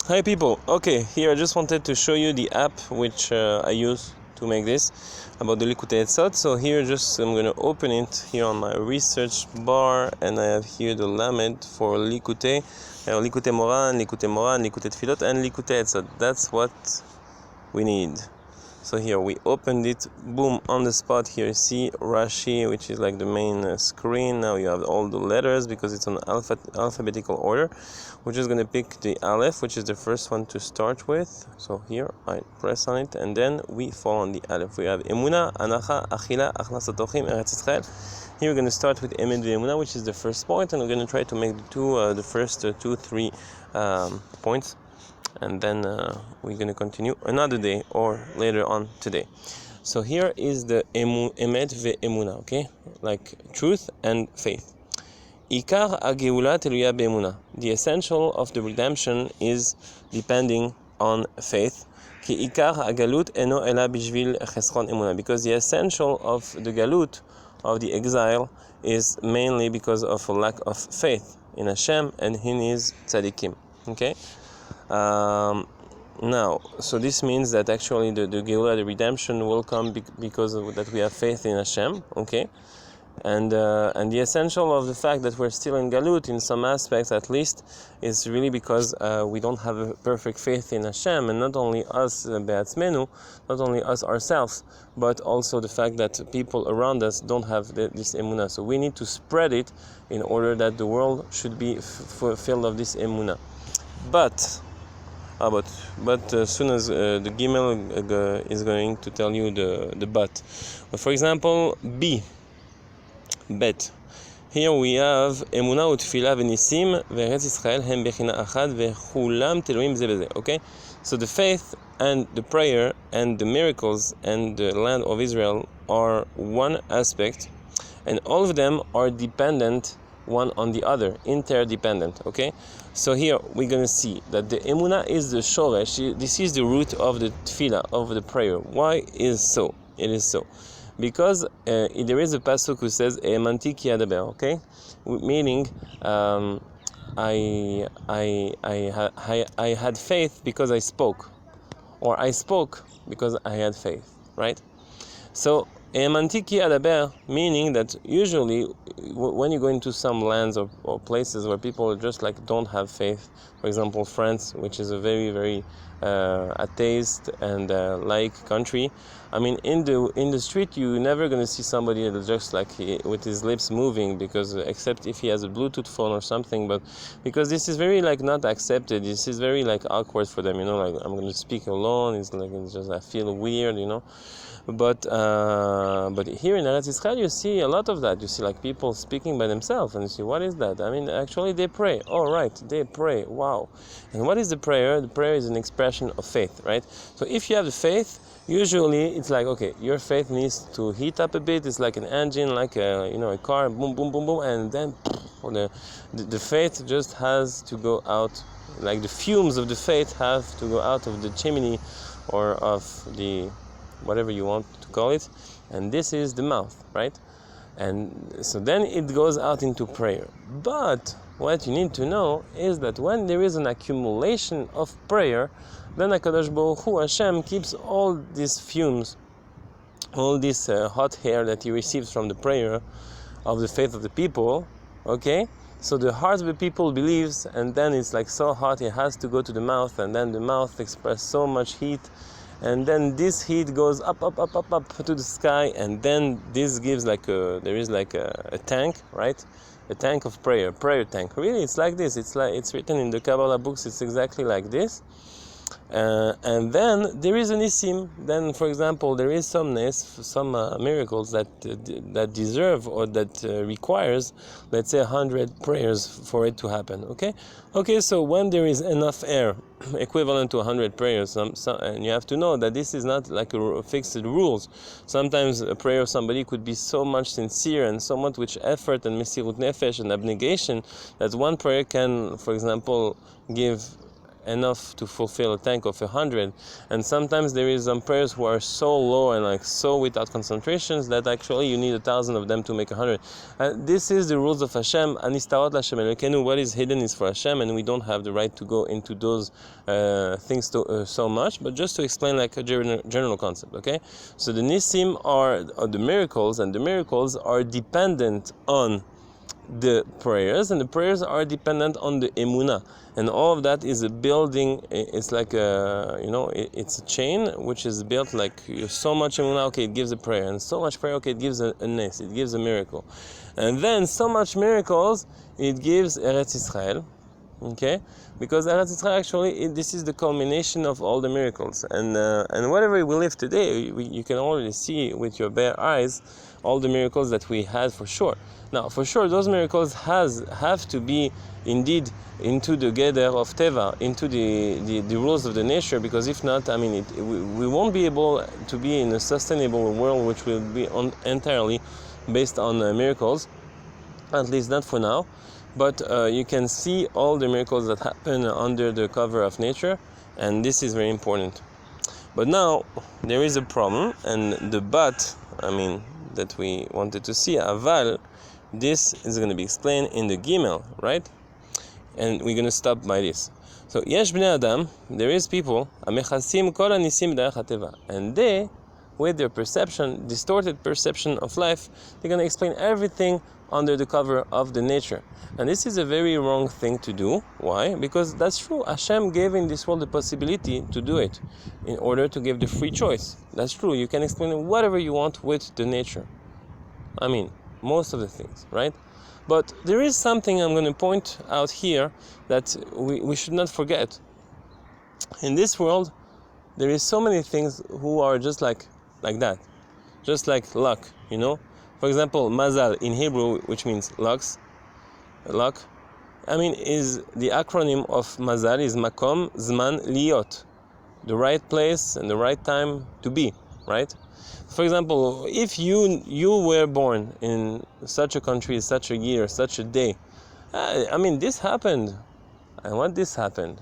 Hi people, okay, here I just wanted to show you the app which I use to make this about the Likutey Etsos. So here I'm going to open it here on my research bar, and I have here the lamed for Likutey. I have Likutey Moran, Likutey Tfilot, and Likutey Etsos. That's what we need. So here we opened it, boom, on the spot. Here you see Rashi, which is like the main screen. Now you have all the letters because it's on alphabetical order. We're just going to pick the Aleph, which is the first one to start with. So here I press on it, and then we fall on the Aleph. We have Emuna, Anacha, Achila, Achnas Atochim, Eretz Yisrael. Here we're going to start with Emet ve'Emuna, which is the first point, and we're going to try to make the first 2-3 points. And then we're going to continue another day or later on today. So here is the Emet ve'Emuna, okay? Like truth and faith. Ikar ha'geula teluya be'emuna. The essential of the redemption is depending on faith. Ki ikar ha'galut eno ela bishvil chesron emuna. Because the essential of the galut, of the exile, is mainly because of a lack of faith in Hashem and in His tzaddikim. Okay? Now, so this means that actually the Geula, the redemption, will come because of that we have faith in Hashem, okay? And the essential of the fact that we're still in Galut, in some aspects at least, is really because we don't have a perfect faith in Hashem, and not only us, Be'atzmenu, not only us ourselves, but also the fact that people around us don't have this emunah. So we need to spread it in order that the world should be filled of this emunah. But as soon as the Gimel is going to tell you the but. For example, Bet. Here we have Emunah u'tfilah v'nisim ve'eretz Yisrael hem bechina achad ve'chulam teluim ze beze. Okay, so the faith and the prayer and the miracles and the land of Israel are one aspect, and all of them are dependent one on the other, interdependent. Okay, so here we're going to see that the emunah is the shoresh. This is the root of the tefillah, of the prayer. Why is so? It is so because there is a pasuk who says "Emanti ki adaber," okay, meaning I had faith because I spoke, or I spoke because I had faith, right? So Emanti ki adaber, meaning that usually when you go into some lands or places where people just like don't have faith, for example France, which is a very, very atheist and laik country, I mean in the street you're never going to see somebody that just like with his lips moving, because except if he has a Bluetooth phone or something, but because this is very like not accepted, this is very like awkward for them, like I'm going to speak alone, it's just I feel weird, But here in Eretz Yisrael, you see a lot of that. You see like people speaking by themselves, and you see, what is that? I mean, actually they pray. Oh, right, they pray. Wow. And what is the prayer? The prayer is an expression of faith, right? So if you have the faith, usually it's like, okay, your faith needs to heat up a bit. It's like an engine, like a car, boom, boom, boom, boom, and then the faith just has to go out. Like the fumes of the faith have to go out of the chimney or of the whatever you want to call it, and this is the mouth, right? And so then it goes out into prayer. But what you need to know is that when there is an accumulation of prayer, then HaKadosh Baruch Hu, Hashem, keeps all these fumes, all this hot air that he receives from the prayer of the faith of the people, okay? So the heart of the people believes, and then it's like so hot, it has to go to the mouth, and then the mouth expresses so much heat, and then this heat goes up to the sky, and then this gives there is a tank, right? A tank of prayer tank. Really, it's like this. It's written in the Kabbalah books. It's exactly like this. And then there is an isim. Then, for example, there is some miracles that deserve or that requires, let's say, 100 prayers for it to happen. Okay. So when there is enough air, equivalent to 100 prayers, and you have to know that this is not like a fixed rules. Sometimes a prayer of somebody could be so much sincere and so much with effort and mesirut nefesh and abnegation that one prayer can, for example, give enough to fulfill a tank of 100, and sometimes there is some prayers who are so low and like so without concentrations that actually you need 1,000 of them to make 100. This is the rules of Hashem. Anistarot l'Hashem Elokeinu. What is hidden is for Hashem, and we don't have the right to go into those things so much. But just to explain like a general concept, okay? So the Nisim are the miracles, and the miracles are dependent on the prayers, and the prayers are dependent on the emunah, and all of that is a building. It's like a, it's a chain which is built like so much emunah, okay, it gives a prayer, and so much prayer, okay, it gives a nes, it gives a miracle, and then so much miracles, it gives Eretz Israel, okay, because Eretz Israel actually this is the culmination of all the miracles, and whatever we live today, you can already see with your bare eyes all the miracles that we had for sure. Now, for sure, those miracles have to be indeed into the Geder of Teva, into the rules of the nature, because if not, I mean, we won't be able to be in a sustainable world which will be entirely based on miracles, at least not for now. But you can see all the miracles that happen under the cover of nature, and this is very important. But now, there is a problem, and the but, that we wanted to see, aval, this is going to be explained in the Gimel, right? And we're going to stop by this. So, yesh bnei adam, there is people, amechasim kol hanisim b'derech hateva, and they, with their perception, distorted perception of life, they're going to explain everything under the cover of the nature. And this is a very wrong thing to do. Why? Because that's true. Hashem gave in this world the possibility to do it in order to give the free choice. That's true. You can explain whatever you want with the nature. Most of the things, right? But there is something I'm going to point out here that we should not forget. In this world, there is so many things who are just like that, just like luck, For example, mazal in Hebrew, which means luck, is the acronym of mazal is makom zman liot, the right place and the right time to be, right? For example, if you were born in such a country, such a year, such a day, this happened. And what this happened?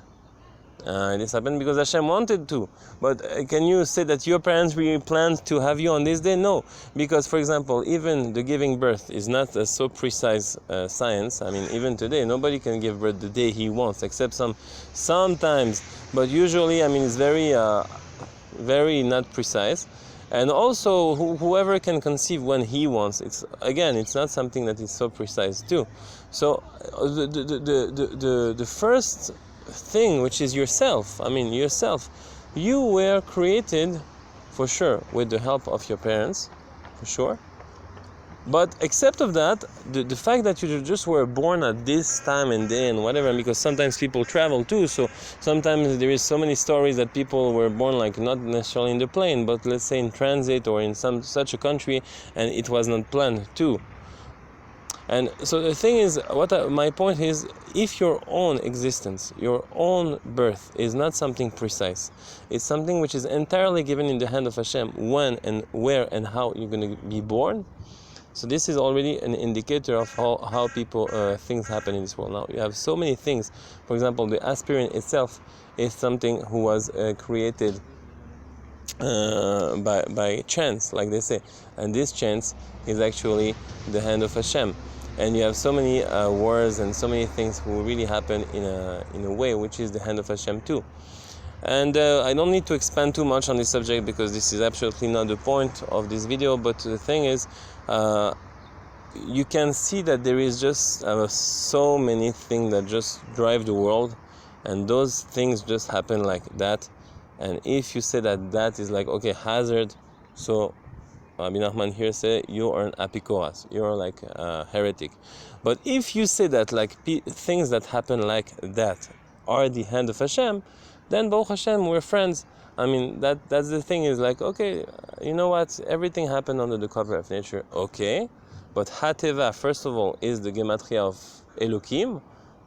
This happened because Hashem wanted to. But can you say that your parents really planned to have you on this day? No. Because, for example, even the giving birth is not a so precise science. Even today, nobody can give birth the day he wants, except sometimes. But usually, it's very, very not precise. And also, whoever can conceive when he wants, it's not something that is so precise too. So the first thing, which is yourself, you were created for sure with the help of your parents, for sure. But except of that, the fact that you just were born at this time and day and whatever, because sometimes people travel too, so sometimes there is so many stories that people were born like not necessarily in the plane, but let's say in transit or in such a country, and it was not planned too. And so the thing is, my point is, if your own existence, your own birth is not something precise, it's something which is entirely given in the hand of Hashem, when and where and how you're going to be born. So this is already an indicator of how people things happen in this world. Now you have so many things. For example, the aspirin itself is something who was created by chance, like they say, and this chance is actually the hand of Hashem. And you have so many wars and so many things who really happen in a way which is the hand of Hashem too. And I don't need to expand too much on this subject because this is absolutely not the point of this video. But the thing is, you can see that there is just so many things that just drive the world, and those things just happen like that. And if you say that is like, okay, hazard, so Rabbi Nachman here say you are an apikoras, you are like a heretic. But if you say that like things that happen like that are the hand of Hashem, then Baruch Hashem, we're friends. That's the thing is like, okay, you know what, everything happened under the cover of nature, okay, but Hateva, first of all, is the gematria of Elokim,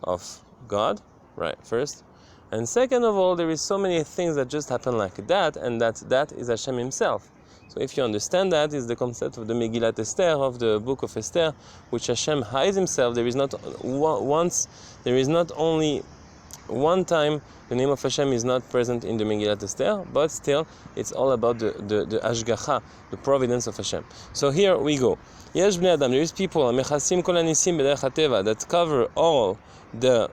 of God, right, first, and second of all, there is so many things that just happen like that, and that is Hashem himself. So if you understand that, is the concept of the Megillat Esther, of the book of Esther, which Hashem hides himself. There is not only one time the name of Hashem is not present in the Megillat Esther, but still it's all about the Ashgacha, the providence of Hashem. So here we go. Yesh bnei Adam, there is people mechasim kol hanisim b'derech hateva, that cover all the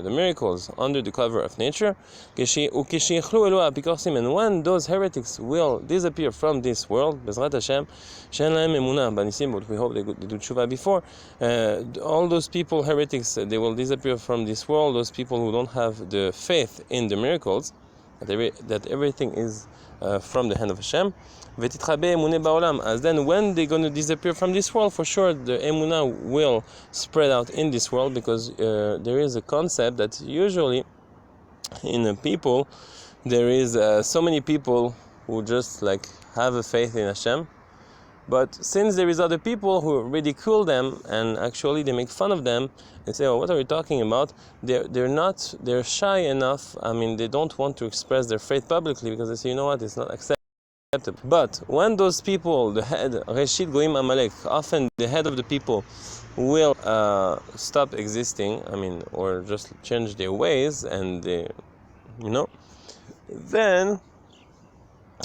miracles under the cover of nature. And when those heretics will disappear from this world, Bezrat Hashem, she'en lahem emunah banisim, but we hope they do tshuva before. All those people, heretics, they will disappear from this world. Those people who don't have the faith in the miracles, that everything is from the hand of Hashem. As then when they're going to disappear from this world, for sure the emunah will spread out in this world, because there is a concept that usually in the people there is so many people who just like have a faith in Hashem, but since there is other people who ridicule them and actually they make fun of them and say, oh, what are you talking about? They're shy enough. I mean, they don't want to express their faith publicly because they say, you know what, it's not acceptable. But when those people, the head, Reshit Goim Amalek, often the head of the people will stop existing, I mean, or just change their ways, and then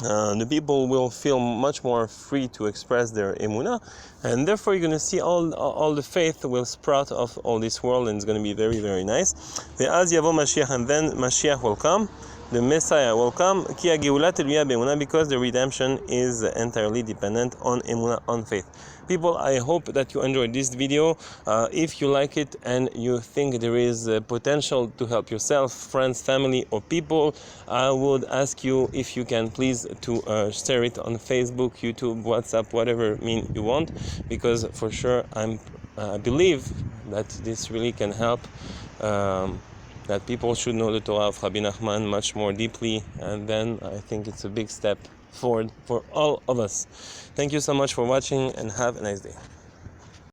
the people will feel much more free to express their emunah, and therefore you're going to see all the faith will sprout of all this world, and it's going to be very, very nice. Ve'az yavo Mashiach, and then Mashiach will come. The Messiah will come, because the redemption is entirely dependent on emunah, on faith. People, I hope that you enjoyed this video. If you like it and you think there is potential to help yourself, friends, family, or people, I would ask you if you can please to share it on Facebook, YouTube, WhatsApp, whatever mean you want, because for sure I believe that this really can help. That people should know the Torah of Rabbi Nachman much more deeply, and then I think it's a big step forward for all of us. Thank you so much for watching, and have a nice day.